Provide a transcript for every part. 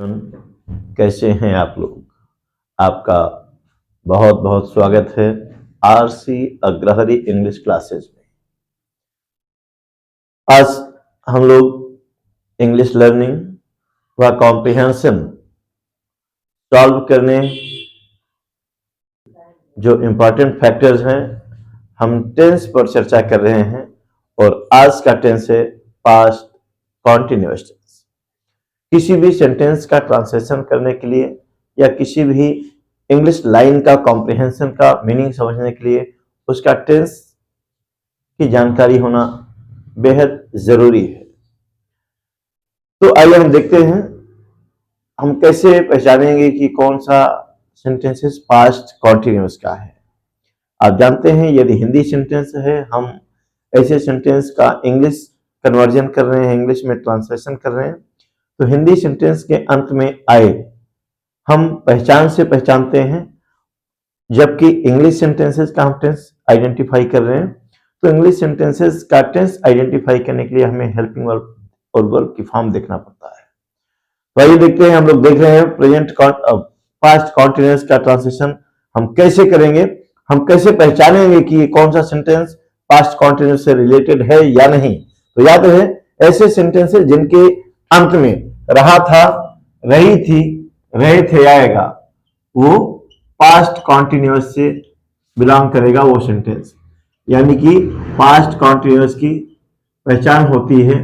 कैसे हैं आप लोग। आपका बहुत बहुत स्वागत है आरसी अग्रहरी इंग्लिश क्लासेस में। आज हम लोग इंग्लिश लर्निंग व कॉम्प्रिहेंशन सॉल्व करने जो इम्पोर्टेंट फैक्टर्स हैं, हम टेंस पर चर्चा कर रहे हैं और आज का टेंस है पास्ट कॉन्टिन्यूअस टेंस। किसी भी सेंटेंस का ट्रांसलेशन करने के लिए या किसी भी इंग्लिश लाइन का कॉम्प्रिहेंशन का मीनिंग समझने के लिए उसका टेंस की जानकारी होना बेहद जरूरी है। तो आइए हम देखते हैं हम कैसे पहचानेंगे कि कौन सा सेंटेंसेस पास्ट कॉन्टिन्यूअस का है। आप जानते हैं यदि हिंदी सेंटेंस है, हम ऐसे सेंटेंस का इंग्लिश कन्वर्जन कर रहे हैं, इंग्लिश में ट्रांसलेशन कर रहे हैं, तो हिंदी सेंटेंस के अंत में आए हम पहचान से पहचानते हैं, जबकि इंग्लिश सेंटेंसेस का हम टेंस आइडेंटिफाई कर रहे हैं। तो इंग्लिश सेंटेंसेस का टेंस आइडेंटिफाई करने के लिए हमें हेल्पिंग वर्ब और वर्ब की फॉर्म देखना पड़ता है। तो आइए देखते हैं, हम लोग देख रहे हैं प्रेजेंट पास्ट कॉन्टिन्यूअस का ट्रांसलेशन हम कैसे करेंगे, हम कैसे पहचानेंगे कि ये कौन सा सेंटेंस पास्ट कॉन्टिन्यूअस से रिलेटेड है या नहीं। तो याद रहे ऐसे सेंटेंसेस जिनके अंत में रहा था, रही थी, रहे थे आएगा, वो पास्ट कॉन्टिन्यूअस से बिलोंग करेगा वो सेंटेंस। यानी कि पास्ट कॉन्टिन्यूअस की पहचान होती है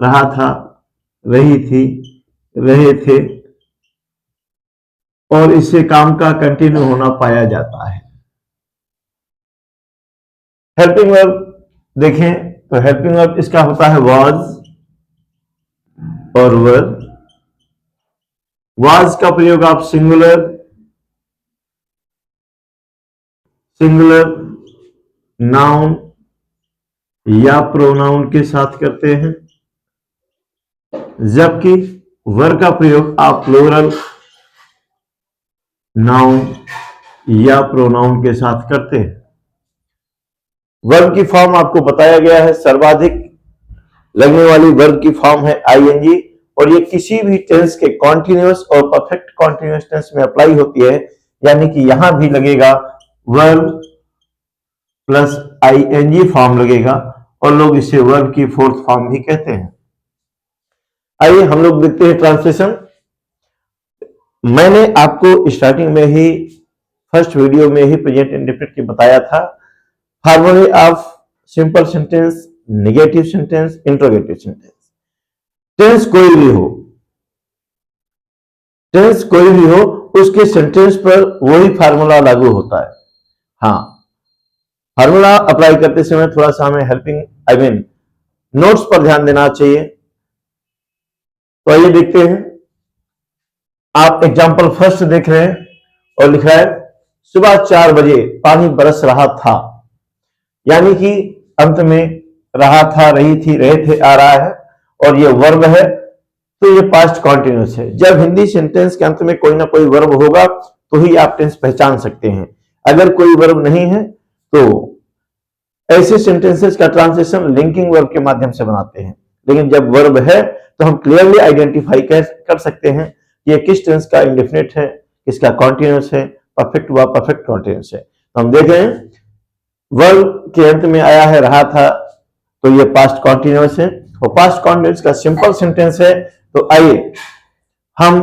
रहा था, रही थी, रहे थे, और इससे काम का कंटिन्यू होना पाया जाता है। हेल्पिंग वर्ब देखें तो हेल्पिंग वर्ब इसका होता है वाज और वर। वाज का प्रयोग आप सिंगुलर नाउन या प्रोनाउन के साथ करते हैं, जबकि वर का प्रयोग आप प्लूरल नाउन या प्रोनाउन के साथ करते हैं। वर्ब की फॉर्म आपको बताया गया है, सर्वाधिक लगने वाली वर्ब की फॉर्म है आईएनजी, और ये किसी भी टेंस के कॉन्टिन्यूअस और परफेक्ट कॉन्टिन्यूअस टेंस में अप्लाई होती है। यानी कि यहां भी लगेगा वर्ब प्लस आईएनजी फॉर्म लगेगा, और लोग इसे वर्ब की फोर्थ फॉर्म भी कहते हैं। आइए हम लोग देखते हैं ट्रांसलेशन। मैंने आपको स्टार्टिंग में ही फर्स्ट वीडियो में ही प्रेजेंट इंडेफिनिट की बताया था, फॉर्मूले of simple sentence, negative sentence, interrogative sentence. Tense कोई भी हो, टेंस कोई भी हो, उसके सेंटेंस पर वही फार्मूला लागू होता है। हाँ, फार्मूला अप्लाई करते समय थोड़ा सा हमें हेल्पिंग नोट्स पर ध्यान देना चाहिए। तो आइए देखते हैं, आप एग्जाम्पल फर्स्ट देख रहे हैं और लिख रहा है सुबह 4 बजे पानी बरस रहा था। यानी कि अंत में रहा था, रही थी, रहे थे आ रहा है, और ये वर्ब है, तो ये पास्ट कॉन्टिन्यूअस है। जब हिंदी सेंटेंस के अंत में कोई ना कोई वर्ब होगा तो ही आप टेंस पहचान सकते हैं। अगर कोई वर्ब नहीं है तो ऐसे सेंटेंसेस का ट्रांसलेशन लिंकिंग वर्ब के माध्यम से बनाते हैं। लेकिन जब वर्ब है तो हम क्लियरली आइडेंटिफाई कर सकते हैं कि ये किस टेंस का इंडेफिनिट है, किसका कॉन्टिन्यूअस है, परफेक्ट व परफेक्ट कॉन्टिन्यूअस है। तो हम देख रहे हैं वर्ब के अंत में आया है रहा था, तो ये पास्ट कॉन्टिन्यूअस है, और पास्ट कॉन्टिन्यूअस का सिंपल सेंटेंस है। तो आइए हम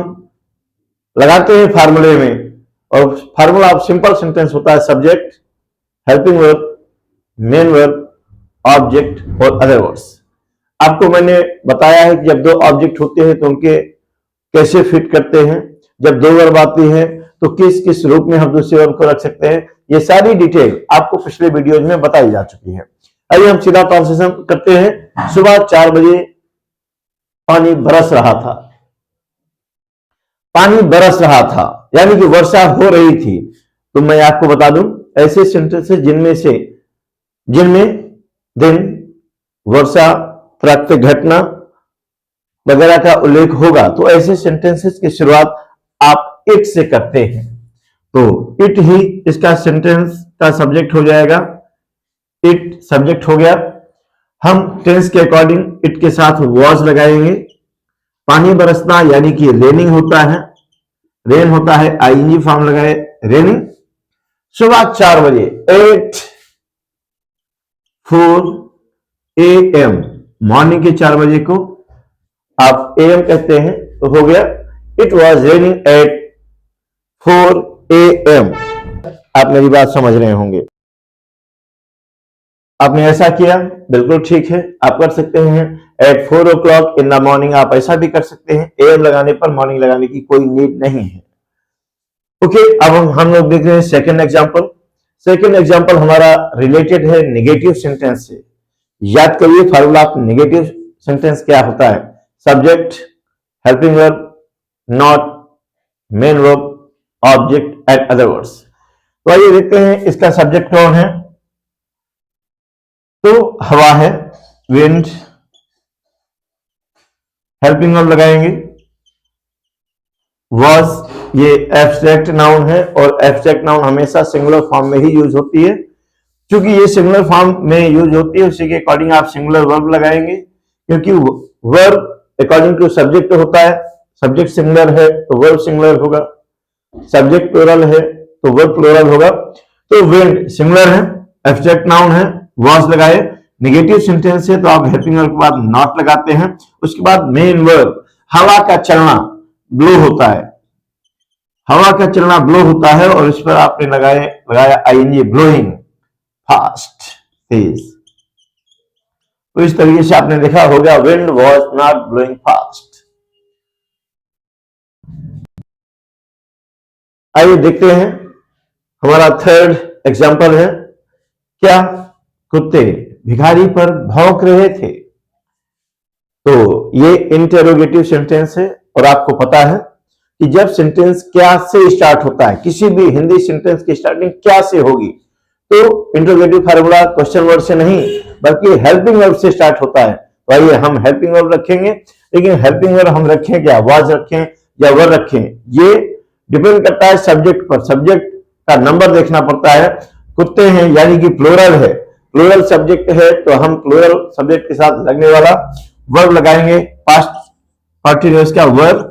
लगाते हैं फार्मूले में, और फार्मूला ऑफ सिंपल सेंटेंस होता है subject, helping verb, main verb, object और अदर वर्ड्स। आपको मैंने बताया है कि जब दो ऑब्जेक्ट होते हैं तो उनके कैसे फिट करते हैं, जब दो वर्ब आती है तो किस किस रूप में हम दूसरे वर्ब को रख सकते हैं। ये सारी डिटेल आपको पिछले वीडियोज में बताई जा चुकी है। आइए हम सीधा ट्रांसलेशन करते हैं। सुबह 4 बजे पानी बरस रहा था। पानी बरस रहा था यानी कि वर्षा हो रही थी। तो मैं आपको बता दूं, ऐसे सेंटेंसेस जिनमें दिन, वर्षा, प्राकृतिक घटना वगैरह का उल्लेख होगा, तो ऐसे सेंटेंसेस की शुरुआत आप इट से करते हैं। तो इट ही इसका सेंटेंस का सब्जेक्ट हो जाएगा। इट सब्जेक्ट हो गया। हम टेंस के अकॉर्डिंग इट के साथ वॉज लगाएंगे। पानी बरसना यानी कि रेनिंग होता है, रेन होता है, आईएनजी फॉर्म लगाए, रेनिंग। सुबह 4 बजे 8:04 AM, मॉर्निंग के 4 बजे को आप AM कहते हैं, तो हो गया it was raining at 4 AM। आप मेरी बात समझ रहे होंगे। आपने ऐसा किया, बिल्कुल ठीक है, आप कर सकते हैं। Eight 4 o'clock in the morning आप ऐसा भी कर सकते हैं, AM लगाने पर मॉर्निंग लगाने की कोई नीड नहीं है। ओके, अब हम लोग देख रहे हैं सेकेंड एग्जाम्पल। सेकेंड एग्जाम्पल हमारा रिलेटेड है नेगेटिव सेंटेंस से। याद करिए फॉर्मूला, नेगेटिव सेंटेंस क्या होता है? Subject, helping verb, not, main verb, object and other words. तो आइए देखते हैं इसका सब्जेक्ट कौन है। तो हवा है, विंड, हेल्पिंग वर्ब लगाएंगे, वॉज, ये एब्स्ट्रैक्ट नाउन है और एब्स्ट्रैक्ट नाउन हमेशा सिंगुलर फॉर्म में ही यूज होती है। क्योंकि ये सिंगुलर फॉर्म में यूज होती है, उसी के अकॉर्डिंग आप सिंगुलर वर्ब लगाएंगे, क्योंकि वर्ब अकॉर्डिंग टू सब्जेक्ट होता है। सब्जेक्ट सिंगुलर है तो वर्ब सिंगुलर होगा, सब्जेक्ट प्लूरल है तो वर्ब प्लूरल होगा। तो विंड सिंगुलर है, एब्स्ट्रैक्ट नाउन है, वॉज लगाए। नेगेटिव सेंटेंस है तो आप हेल्पिंग वर्ब के बाद नॉट लगाते हैं। उसके बाद मेन वर्ब, हवा का चलना, ब्लो होता है, हवा का चलना ब्लो होता है, और इस पर आपने लगाया आईएनजी, ब्लोइंग, फास्ट, तेज। तो इस तरीके से आपने देखा होगा wind was not blowing fast. आइए देखते हैं हमारा थर्ड एग्जाम्पल है। क्या? कुत्ते भिखारी पर भौंक रहे थे। तो ये इंटेरोगेटिव सेंटेंस है, और आपको पता है कि जब सेंटेंस क्या से स्टार्ट होता है, किसी भी हिंदी सेंटेंस की स्टार्टिंग क्या से होगी, तो इंट्रोगेटिव फार्मूला क्वेश्चन वर्ड से नहीं बल्कि हेल्पिंग वर्ब से स्टार्ट होता है। तो आइए हम हेल्पिंग वर्ब रखेंगे, लेकिन हेल्पिंग वर्ब हम रखें क्या, वाज रखें या वर रखें, ये डिपेंड करता है सब्जेक्ट पर। सब्जेक्ट का नंबर देखना पड़ता है। कुत्ते हैं यानी कि प्लूरल है, प्लूरल सब्जेक्ट है, तो हम प्लूरल सब्जेक्ट के साथ लगने वाला वर्ब लगाएंगे, पास्ट कंटीन्यूअस का वर्ब।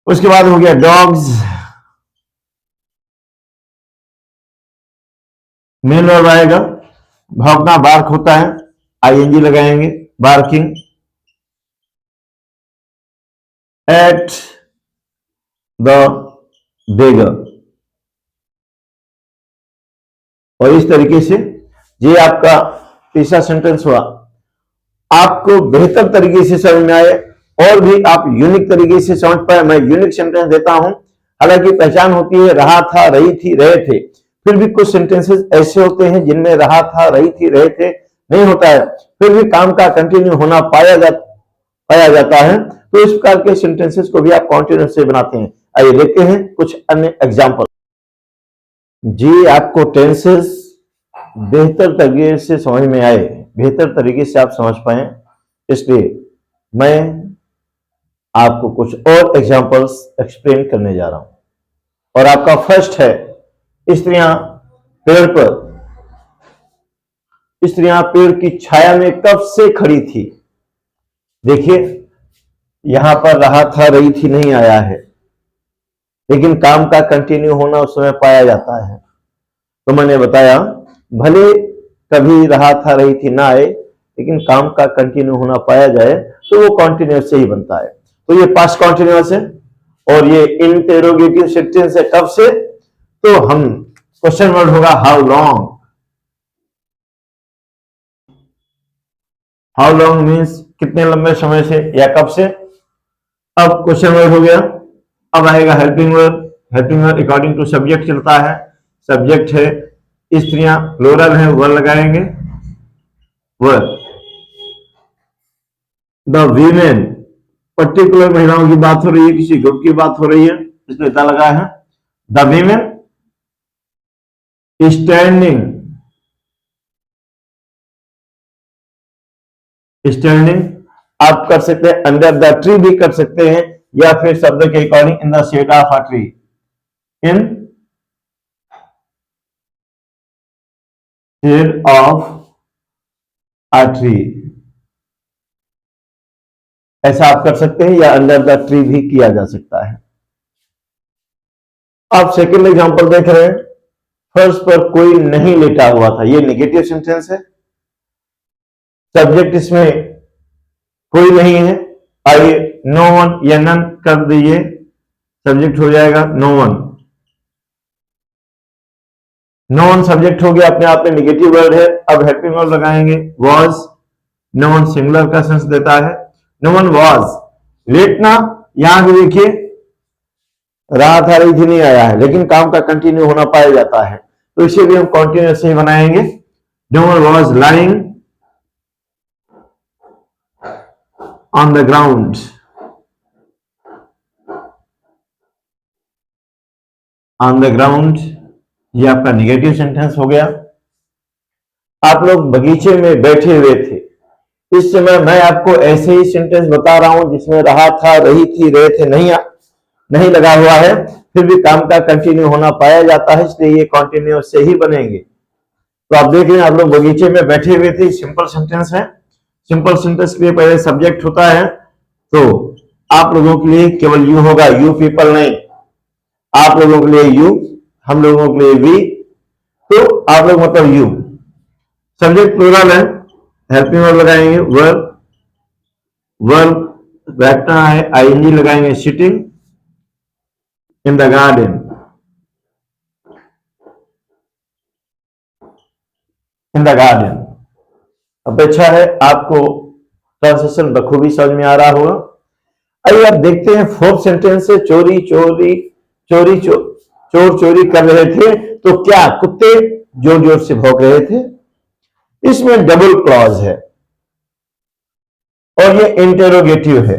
उसके बाद हो गया डॉग्स, मेन वर्ब आएगा, भौंकना बार्क होता है, आईएनजी लगाएंगे, बार्किंग, एट द बेगर। और इस तरीके से ये आपका तीसरा सेंटेंस हुआ। आपको बेहतर तरीके से समझ में आए और भी आप यूनिक तरीके से समझ पाए, मैं यूनिक सेंटेंस देता हूं। हालांकि पहचान होती है रहा था, रही थी, रहे थे, फिर भी कुछ सेंटेंसेस ऐसे होते हैं जिनमें रहा था, रही थी, रहे थे नहीं होता है, फिर भी काम का कंटिन्यू होना पाया जाता है। तो इस प्रकार के सेंटेंसेस को भी आप कॉन्टिन्यूस से बनाते हैं। आइए देखते हैं कुछ अन्य एग्जाम्पल। जी, आपको टेंसेस बेहतर तरीके से समझ में आए, बेहतर तरीके से आप समझ पाए, इसलिए मैं आपको कुछ और एग्जांपल्स एक्सप्लेन करने जा रहा हूं। और आपका फर्स्ट है, स्त्रियां पेड़ पर, स्त्रियां पेड़ की छाया में कब से खड़ी थी। देखिए यहां पर रहा था, रही थी नहीं आया है, लेकिन काम का कंटिन्यू होना उस समय पाया जाता है। तो मैंने बताया भले कभी रहा था, रही थी ना आए, लेकिन काम का कंटिन्यू होना पाया जाए तो वो कॉन्टिन्यूअस से ही बनता है। तो ये पास्ट कॉन्टिन्यूअस है और ये इंटेरोगेटिव सेंटेंस है। कब से? तो हम क्वेश्चन वर्ड होगा how long. How long means कितने लंबे समय से या कब से। अब क्वेश्चन वर्ड हो गया, अब आएगा helping word. Helping word according to subject चलता है। सब्जेक्ट है स्त्रियां, प्लूरल है, वर लगाएंगे, वर। द वीमेन, पर्टिकुलर महिलाओं की बात हो रही है, किसी ग्रुप की बात हो रही है, इसलिए द लगा है। द वीमेन स्टैंडिंग, स्टैंडिंग आप कर सकते हैं, अंडर द ट्री भी कर सकते हैं, या फिर शब्द के according in the shade of a tree, in shade of a tree. ऐसा आप कर सकते हैं, या अंडर द ट्री भी किया जा सकता है। आप सेकंड एग्जांपल देख रहे हैं, फर्श पर कोई नहीं लेटा हुआ था, ये नेगेटिव सेंटेंस है। सब्जेक्ट इसमें कोई नहीं है, आइए नो वन या नन कर दीजिए, सब्जेक्ट हो जाएगा no one. No one subject हो गया, अपने आप में नेगेटिव वर्ड है। अब हेल्पिंग वर्ब लगाएंगे, वॉज। नो वन सिंगुलर का सेंस देता है, नो वन वॉज। लेटना, यहां भी देखिए राहत आ रही थी, नहीं आया है, लेकिन काम का कंटिन्यू होना पाया जाता है, तो इसे भी हम कॉन्टिन्यूस ही बनाएंगे। No one was lying on the ground. On the ground, ये आपका नेगेटिव सेंटेंस हो गया। आप लोग बगीचे में बैठे हुए थे, इस समय मैं आपको ऐसे ही सेंटेंस बता रहा हूं जिसमें रहा था, रही थी, रहे थे नहीं लगा हुआ है, फिर भी काम का कंटिन्यू होना पाया जाता है, इसलिए ये कॉन्टिन्यूअस से ही बनेंगे। तो आप देख रहे हैं, आप लोग बगीचे में बैठे हुए थे, सिंपल सेंटेंस है। सिंपल सेंटेंस के लिए पहले सब्जेक्ट होता है, तो आप लोगों के लिए केवल यू होगा, यू पीपल नहीं। आप लोगों के लिए यू, हम लोगों के लिए वी, तो आप लोग मतलब यू। सब्जेक्ट प्लूरल है, हेल्पिंग वर्ब लगाएंगे, वर्ब। वर्ब बैठना है, आईएनजी लगाएंगे, sitting in the garden. In the garden. अपेक्षा है आपको ट्रांसलेशन बखूबी समझ में आ रहा होगा। आइए आप देखते हैं फोर्थ सेंटेंस से, चोरी चोरी चोरी चोर चोरी कर रहे थे, तो क्या कुत्ते जोर जोर से भौंक रहे थे। इसमें डबल क्लॉज है और ये इंटेरोगेटिव है,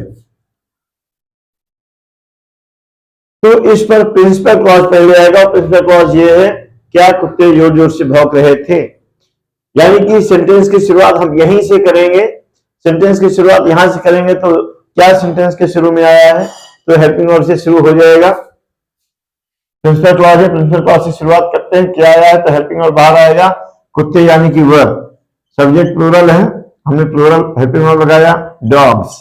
तो इस पर प्रिंसिपल क्लॉज पहले आएगा, और प्रिंसिपल क्लॉज ये है, क्या कुत्ते जोर जोर से भौंक रहे थे। यानी कि सेंटेंस की शुरुआत हम यहीं से करेंगे, सेंटेंस की शुरुआत यहां से करेंगे, तो क्या सेंटेंस के शुरू में आया है, तो हेल्पिंग वर्ब से शुरू हो जाएगा। प्रिंसिपल क्लॉज है, प्रिंसिपल क्लॉज से शुरुआत करते हैं, क्या आया है, तो हेल्पिंग वर्ब बाहर आएगा, कुत्ते यानी कि वर्ब। सब्जेक्ट प्लूरल है, हमने प्लूरल हेल्पिंग वर्ब लगाया, डॉग्स।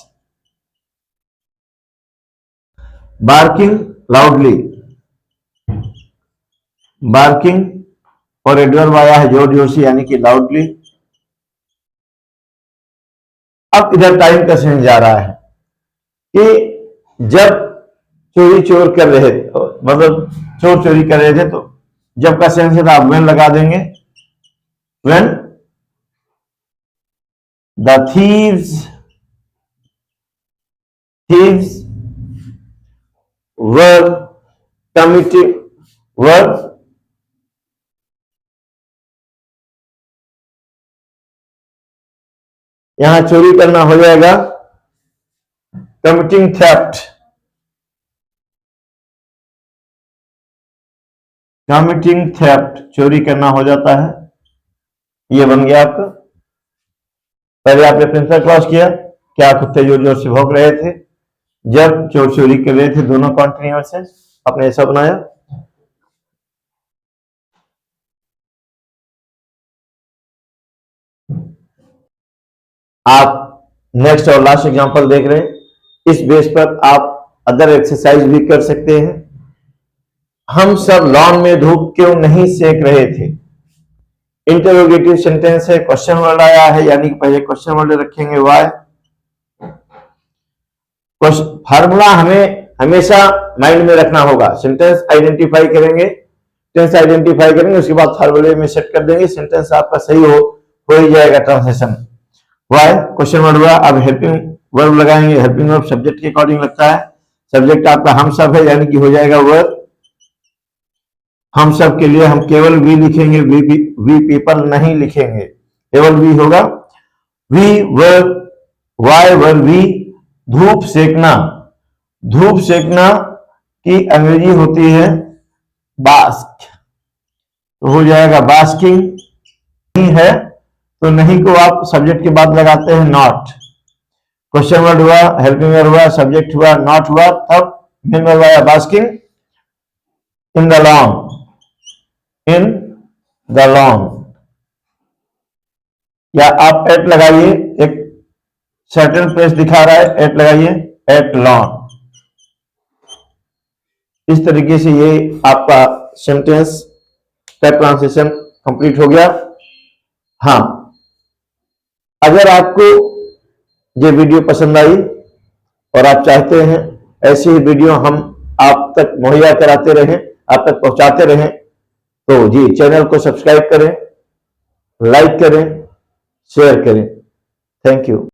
बार्किंग लाउडली, बार्किंग, और एडवर्ब आया है जोर जोर से यानी कि लाउडली। अब इधर टाइम का सेंस जा रहा है कि जब चोरी चोर कर रहे थे, मतलब चोर चोरी कर रहे थे, तो जब का सेंस है तो आप व्हेन लगा देंगे, when the thieves were committing were यहां चोरी करना हो जाएगा कमिटिंग थेफ्ट, कमिटिंग थेफ्ट चोरी करना हो जाता है, ये बन गया आपका। पहले आपने प्रिंसिपल क्लॉज किया, क्या कुत्ते जोर जोर से भौंक रहे थे, जब चोर चोरी कर रहे थे, दोनों कॉन्टिन्यूअस है, आपने ऐसा बनाया। आप नेक्स्ट और लास्ट एग्जांपल देख रहे हैं, इस बेस पर आप अदर एक्सरसाइज भी कर सकते हैं। हम सब लॉन में धूप क्यों नहीं सेक रहे थे। इंटरोगेटिव सेंटेंस है, क्वेश्चन वर्ड आया है, यानी कि पहले क्वेश्चन वर्ड रखेंगे वाई। फार्मूला हमें हमेशा माइंड में रखना होगा, सेंटेंस आइडेंटिफाई करेंगे, टेंस आइडेंटिफाई करेंगे, उसके बाद फार्मूले में सेट कर देंगे, सेंटेंस आपका सही हो ही जाएगा ट्रांसलेशन। वाई क्वेश्चन वर्ड हुआ, अब हेल्पिंग वर्ब लगाएंगे, हेल्पिंग वर्ब सब्जेक्ट के अकॉर्डिंग लगता है, सब्जेक्ट आपका हम सब है, यानी कि हो जाएगा वर्ब। हम सब के लिए हम केवल वी लिखेंगे, वी पीपल नहीं लिखेंगे, केवल वी होगा। V verb, Y verb V. धूप सेकना, धूप सेकना की अंग्रेजी होती है बास्क, तो हो जाएगा बास्किंग। नहीं है तो नहीं को आप सब्जेक्ट के बाद लगाते हैं नॉट। क्वेश्चन वर्ड हुआ, हेल्पिंग वर्ब हुआ, सब्जेक्ट हुआ, नॉट हुआ, तब मेन वर्ब आया basking in the lawn, in the lawn. या आप एट लगाइए, एक सर्टेन प्लेस दिखा रहा है, एट लगाइए, एट लॉन। इस तरीके से ये आपका सेंटेंस का ट्रांसलेशन कंप्लीट हो गया। हाँ, अगर आपको ये वीडियो पसंद आई और आप चाहते हैं ऐसी ही वीडियो हम आप तक मुहैया कराते रहें, आप तक पहुंचाते रहें, तो जी चैनल को सब्सक्राइब करें, लाइक करें, शेयर करें। Thank you.